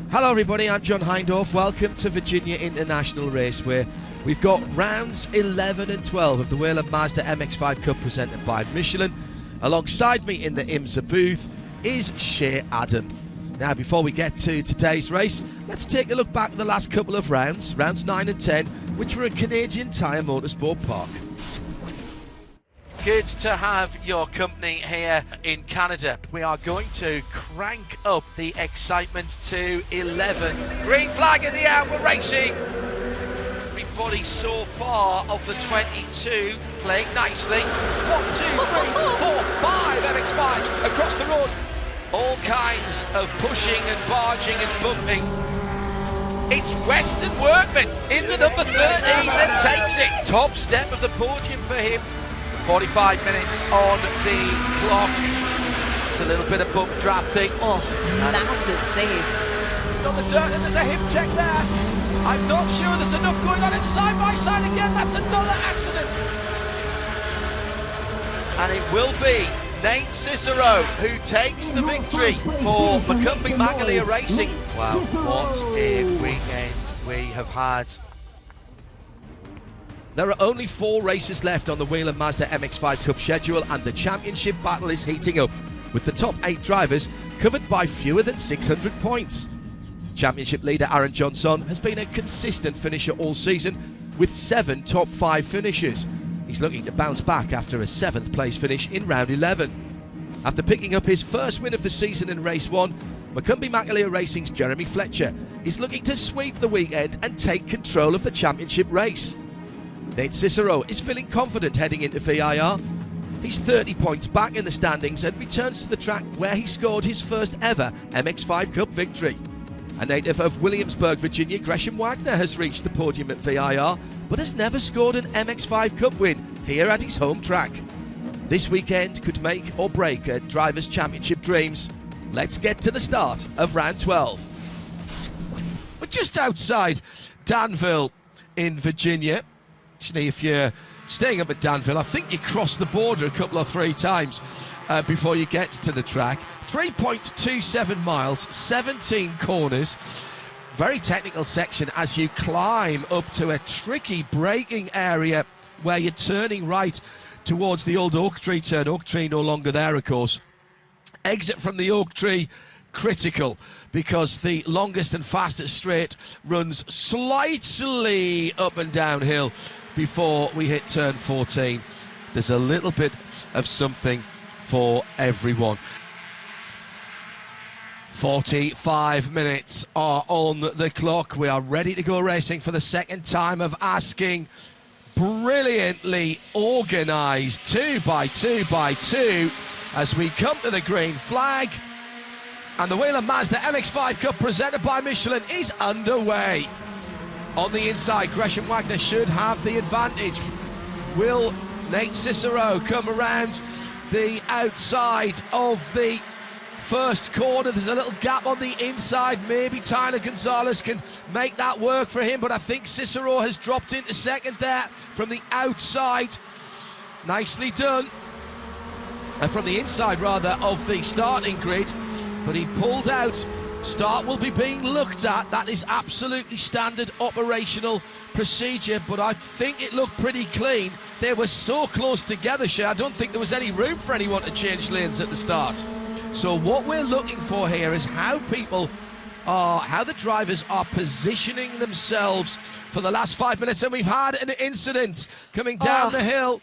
Hello everybody, I'm John Hindorf. Welcome to Virginia International Raceway. We've got rounds 11 and 12 of the Whelen Mazda MX-5 Cup presented by Michelin. Alongside me in the IMSA booth is Shea Adam. Now, before we get to today's race, let's take a look back at the last couple of rounds 9 and 10, which were at Canadian Tire Motorsport Park. Good to have your company here in Canada. We are going to crank up the excitement to 11. Green flag in the air, we're racing. Everybody so far of the 22 playing nicely. 1, 2, 3, 4, 5 MX-5s across the road. All kinds of pushing and barging and bumping. It's Western Workman in the number 13 that takes it. Top step of the podium for him. 45 minutes on the clock. It's a little bit of bump drafting. Oh, massive save. On the dirt, and there's a hip check there. I'm not sure there's enough going on. It's side by side again. That's another accident. And it will be Nate Cicero who takes the victory for McCumbee McAleer Racing. Wow, what a weekend we have had. There are only 4 races left on the Whelen Mazda MX-5 Cup schedule, and the championship battle is heating up, with the top 8 drivers covered by fewer than 600 points. Championship leader Aaron Johnson has been a consistent finisher all season, with 7 top 5 finishes. He's looking to bounce back after a 7th place finish in round 11. After picking up his first win of the season in race 1, McCumbee McAleer Racing's Jeremy Fletcher is looking to sweep the weekend and take control of the championship race. Nate Cicero is feeling confident heading into VIR. He's 30 points back in the standings and returns to the track where he scored his first ever MX-5 Cup victory. A native of Williamsburg, Virginia, Gresham Wagner has reached the podium at VIR, but has never scored an MX-5 Cup win here at his home track. This weekend could make or break a driver's championship dreams. Let's get to the start of round 12. We're just outside Danville in Virginia. Actually, if you're staying up at Danville, I think you cross the border a couple or 3 times before you get to the track. 3.27 miles, 17 corners. Very technical section as you climb up to a tricky braking area where you're turning right towards the old oak tree turn. Oak tree no longer there, of course. Exit from the oak tree critical, because the longest and fastest straight runs slightly up and downhill before we hit turn 14. There's a little bit of something for everyone. 45 minutes are on the clock. We are ready to go racing for the second time of asking. Brilliantly organised 2 by 2 by 2 as we come to the green flag. And the Whelen Mazda MX-5 Cup presented by Michelin is underway. On the inside, Gresham Wagner should have the advantage. Will Nate Cicero come around the outside of the first corner? There's a little gap on the inside. Maybe Tyler Gonzalez can make that work for him, but I think Cicero has dropped into second there from the outside. Nicely done. And from the inside, rather, of the starting grid. But he pulled out. Start will be being looked at. That is absolutely standard operational procedure, but I think it looked pretty clean. They were so close together, Shea. I don't think there was any room for anyone to change lanes at the start. So what we're looking for here is how the drivers are positioning themselves for the last 5 minutes. And we've had an incident coming down the hill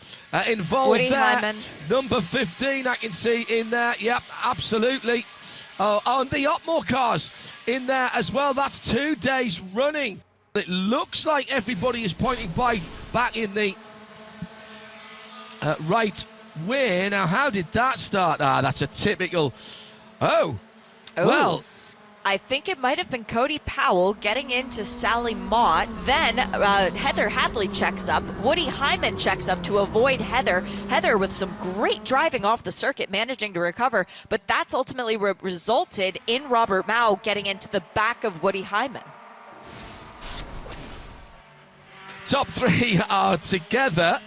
involved Woody there. Hyman. Number 15, I can see in there. Yep, absolutely. And the Otmore cars in there as well. That's 2 days running. It looks like everybody is pointing back in the right way. Now, how did that start? That's a typical... Oh. Well... I think it might have been Cody Powell getting into Sally Mott. Then Heather Hadley checks up. Woody Hyman checks up to avoid Heather. Heather with some great driving off the circuit, managing to recover. But that's ultimately resulted in Robert Mao getting into the back of Woody Hyman. Top 3 are together.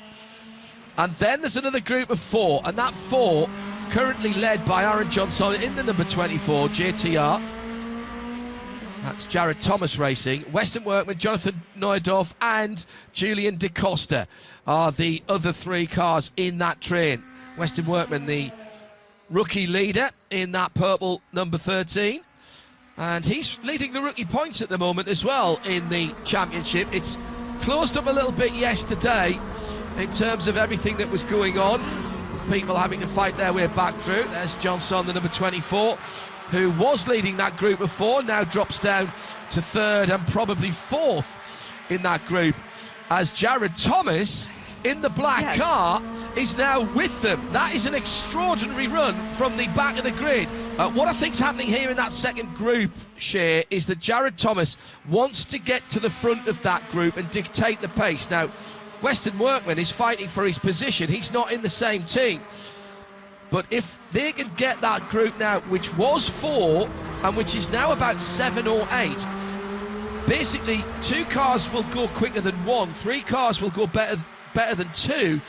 And then there's another group of 4. And that 4 currently led by Aaron Johnson in the number 24, JTR. That's Jared Thomas Racing. Weston Workman, Jonathan Neudorf and Julian De Costa are the other 3 cars in that train. Weston Workman, the rookie leader in that purple number 13. And he's leading the rookie points at the moment as well in the championship. It's closed up a little bit yesterday in terms of everything that was going on, with people having to fight their way back through. There's Johnson, the number 24. Who was leading that group of 4, now drops down to 3rd and probably 4th in that group, as Jared Thomas in the black car is now with them. That is an extraordinary run from the back of the grid. What I think's happening here in that second group, Shea, is that Jared Thomas wants to get to the front of that group and dictate the pace. Now, Weston Workman is fighting for his position. He's not in the same team. But if they can get that group now, which was 4 and which is now about 7 or 8, basically 2 cars will go quicker than 1, 3 cars will go better than 2,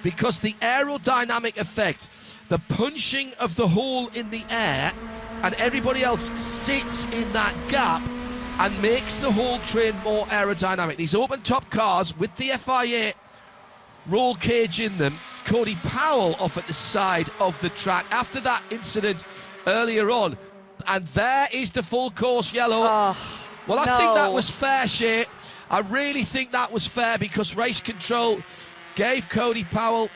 because the aerodynamic effect, the punching of the hole in the air, and everybody else sits in that gap and makes the whole train more aerodynamic. These open top cars with the FIA roll cage in them. Cody Powell off at the side of the track after that incident earlier on, and there is the full course yellow. Well, I think that was fair, Shea. I really think that was fair, because race control gave Cody Powell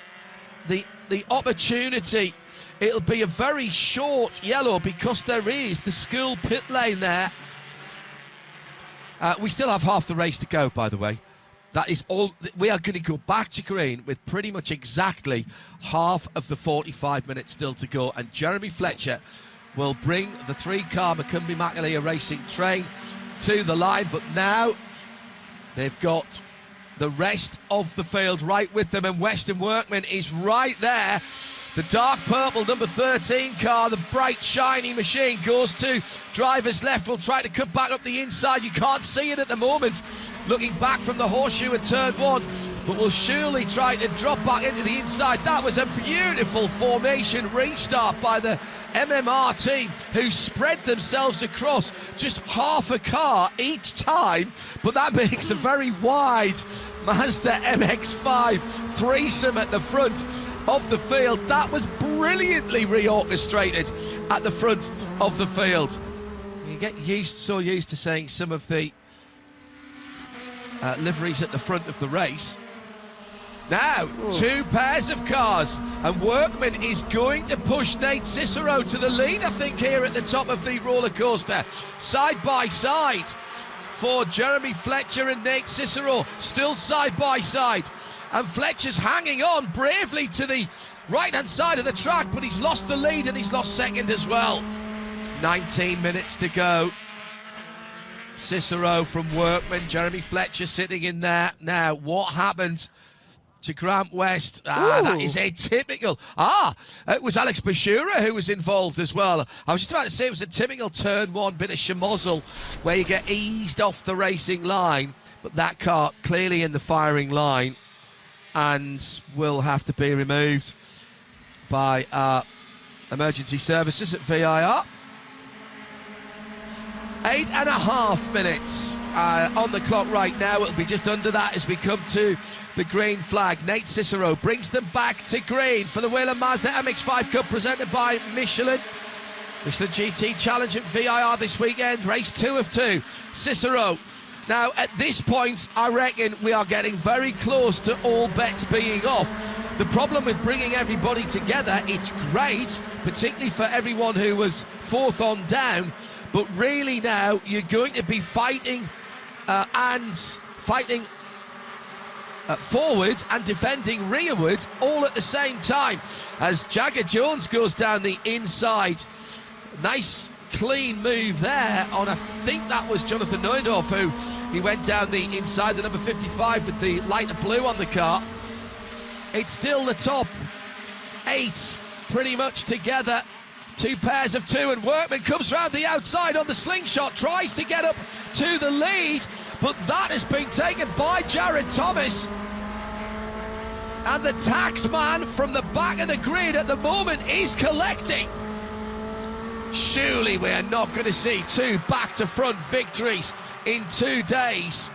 the opportunity. It'll be a very short yellow because there is the school pit lane there. We still have half the race to go, by the way. That is all. We are going to go back to green with pretty much exactly half of the 45 minutes still to go. And Jeremy Fletcher will bring the 3-car McCumbee McAleer Racing train to the line. But now they've got the rest of the field right with them. And Weston Workman is right there. The dark purple number 13 car, the bright shiny machine, goes to driver's left. Will try to cut back up the inside. You can't see it at the moment, looking back from the horseshoe at turn 1, but will surely try to drop back into the inside. That was a beautiful formation restart by the MMR team, who spread themselves across just half a car each time, but that makes a very wide Mazda MX-5 threesome at the front of the field. That was brilliantly reorchestrated at the front of the field. You get so used to seeing some of the liveries at the front of the race. Now, 2 pairs of cars, and Workman is going to push Nate Cicero to the lead, I think, here at the top of the roller coaster. Side by side for Jeremy Fletcher and Nate Cicero, still side by side. And Fletcher's hanging on bravely to the right-hand side of the track, but he's lost the lead and he's lost second as well. 19 minutes to go. Cicero from Workman, Jeremy Fletcher sitting in there. Now, what happened to Grant West? That is atypical. It was Alex Bashura who was involved as well. I was just about to say it was a typical turn 1 bit of schmozzle where you get eased off the racing line, but that car clearly in the firing line and will have to be removed by emergency services at VIR. 8.5 minutes on the clock right now. It'll be just under that as we come to the green flag. Nate Cicero brings them back to green for the Whelen Mazda MX-5 Cup presented by Michelin. Michelin GT Challenge at VIR this weekend. Race 2 of 2. Cicero. Now, at this point, I reckon we are getting very close to all bets being off. The problem with bringing everybody together, it's great, particularly for everyone who was 4th on down, but really now you're going to be fighting forward and defending rearward all at the same time as Jagger Jones goes down the inside. Nice clean move there on, I think that was Jonathan Neudorf, who he went down the inside, the number 55 with the lighter blue on the car. It's still the top 8 pretty much together. 2 pairs of 2, and Workman comes round the outside on the slingshot, tries to get up to the lead, but that has been taken by Jared Thomas. And the tax man from the back of the grid at the moment is collecting. Surely we are not going to see 2 back-to-front victories in 2 days.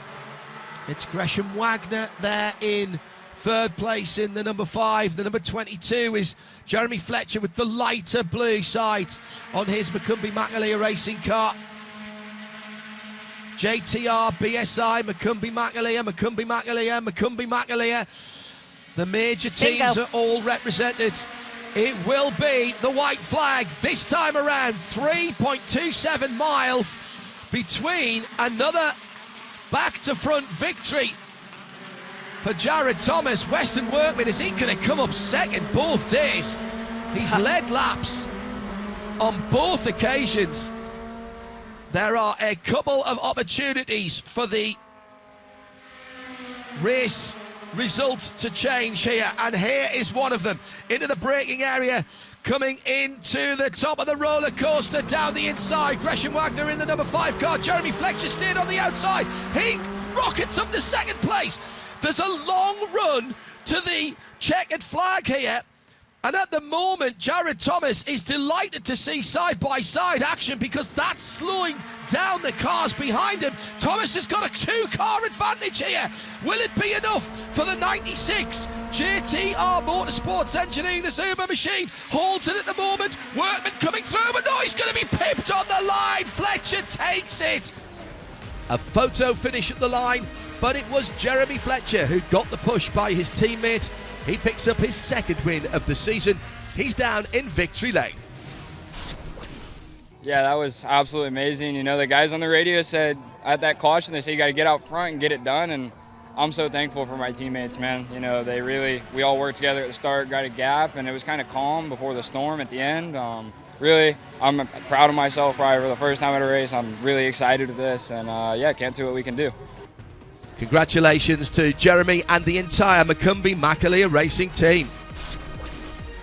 It's Gresham Wagner there in 3rd place in the number 5. The number 22 is Jeremy Fletcher with the lighter blue sides on his McCumbee McAleer Racing car. JTR, BSI, McCumbee McAleer. The major teams are all represented. It will be the white flag this time around. 3.27 miles between another back-to-front victory for Jared Thomas. Western Workman, is he going to come up second both days? He's led laps on both occasions. There are a couple of opportunities for the race results to change here, and here is one of them. Into the braking area, coming into the top of the roller coaster down the inside. Gresham Wagner in the number 5 car. Jeremy Fletcher stayed on the outside. He rockets up to 2nd place. There's a long run to the checkered flag here, and at the moment Jared Thomas is delighted to see side-by-side action, because that's slowing down the cars behind him. Thomas has got a 2-car advantage here. Will it be enough for the 96? JTR Motorsports Engineering, the Zuma machine, holds it at the moment. Workman coming through, but no, he's going to be pipped on the line. Fletcher takes it. A photo finish at the line, but it was Jeremy Fletcher who got the push by his teammate. He picks up his 2nd win of the season. He's down in victory lane. Yeah, that was absolutely amazing. You know, the guys on the radio said at that caution, they said you got to get out front and get it done, and I'm so thankful for my teammates, man. You know, we all worked together at the start, got a gap, and it was kind of calm before the storm at the end. Really, I'm proud of myself probably for the first time at a race. I'm really excited with this, and yeah, can't see what we can do. Congratulations to Jeremy and the entire McCumbee McAleer Racing team.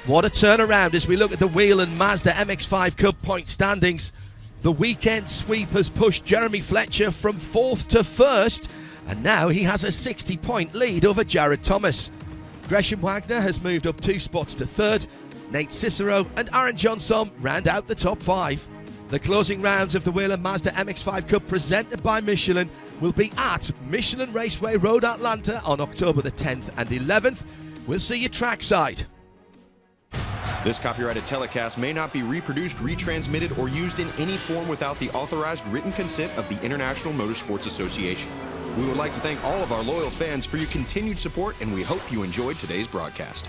What a turnaround as we look at the Whelen Mazda MX-5 Cup point standings. The weekend sweep has pushed Jeremy Fletcher from 4th to 1st, and now he has a 60-point lead over Jared Thomas. Gresham Wagner has moved up 2 spots to 3rd. Nate Cicero and Aaron Johnson round out the top 5. The closing rounds of the Whelen Mazda MX-5 Cup presented by Michelin will be at Michelin Raceway Road, Atlanta on October the 10th and 11th. We'll see you trackside. This copyrighted telecast may not be reproduced, retransmitted, or used in any form without the authorized written consent of the International Motorsports Association. We would like to thank all of our loyal fans for your continued support, and we hope you enjoyed today's broadcast.